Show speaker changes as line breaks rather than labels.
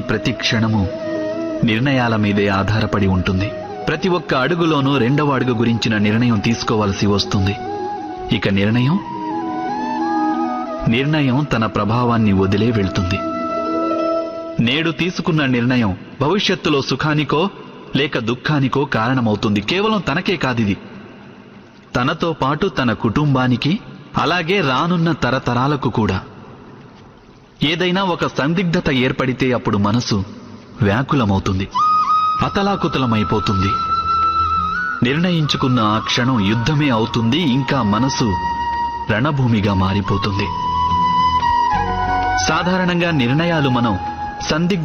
ప్రతి క్షణము నిర్ణయాల మీదే ఆధారపడి ఉంటుంది. ప్రతి ఒక్క అడుగులోనూ రెండవ అడుగు గురించిన నిర్ణయం తీసుకోవాల్సి వస్తుంది. ఇక నిర్ణయం తన ప్రభావాన్ని వదిలే వెళ్తుంది. నేడు తీసుకున్న నిర్ణయం భవిష్యత్తులో సుఖానికో లేక దుఃఖానికో కారణమవుతుంది. కేవలం తనకే కాదిది, తనతో పాటు తన కుటుంబానికి, అలాగే రానున్న తరతరాలకు కూడా. ఏదైనా ఒక సందిగ్ధత ఏర్పడితే అప్పుడు మనసు వ్యాకులమవుతుంది, అతలాకుతలమైపోతుంది. నిర్ణయించుకున్న ఆ క్షణం యుద్ధమే అవుతుంది. ఇంకా మనసు రణభూమిగా మారిపోతుంది. సాధారణంగా నిర్ణయాలు మనం సందిగ్ధ